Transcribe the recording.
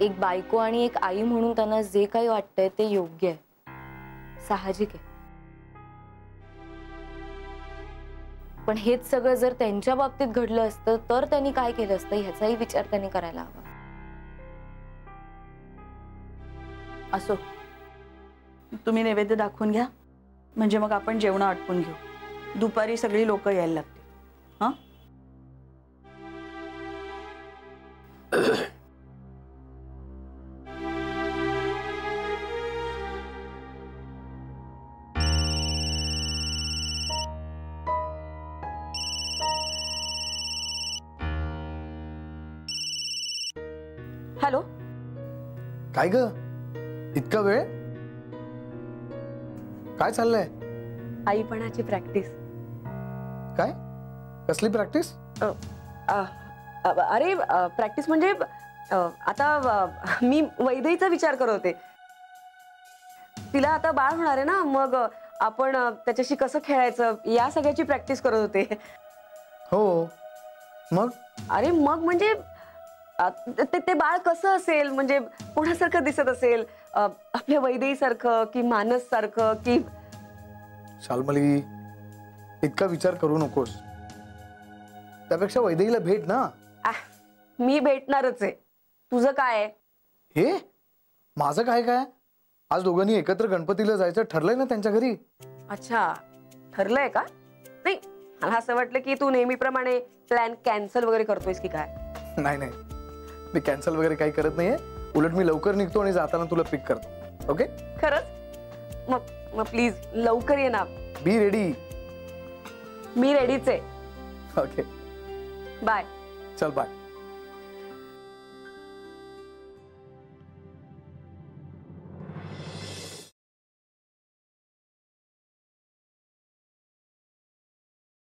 एक बायको आणि एक आई म्हणून त्यांना जे काही वाटतंय ते योग्य आहे, साहजिक आहे. पण हेच सगळं जर त्यांच्या बाबतीत घडलं असतं तर त्यांनी काय केलं असतं ह्याचाही विचार त्यांनी करायला हवा. असो, तुम्ही नैवेद्य दाखवून घ्या, म्हणजे मग आपण जेवण आटपून घेऊ. दुपारी सगळी लोक यायला लागतील. हां, हॅलो. काय ग, इतका वेळ? काय चाललंय? आईपणाची प्रॅक्टिस. काय? कसली प्रॅक्टिस? अरे प्रॅक्टिस म्हणजे आता मी वैदेहीचा विचार करत होते. तिला आता बाळ होणार आहे ना, मग आपण त्याच्याशी कसं खेळायचं या सगळ्याची प्रॅक्टिस करत होते. हो, मग? अरे मग म्हणजे ते बाळ कसं असेल, म्हणजे कोणासारखं दिसत असेल, आपल्या वैदेही सारखं की मानस सारखं की. शाल्मली, इतका विचार करू नकोस. त्यापेक्षा वैदेहीला भेट ना. मी भेटणारच आहे. तुझं काय आहे? हे माझं काय काय? आज दोघांनी एकत्र गणपतीला जायचं ठरलंय ना त्यांच्या घरी. अच्छा, ठरलंय का? नाही, मला असं वाटलं की तू नेहमीप्रमाणे प्लॅन कॅन्सल वगैरे करतोयस की काय. नाही नाही, मी कॅन्सल वगैरे काही करत नाहीये. उलट मी लवकर निघतो आणि जाताना तुला पिक करतो. ओके? खरंच? मग प्लीज लवकर ये ना. Be ready. मी रेडीच आहे. Okay, bye. चल बाय.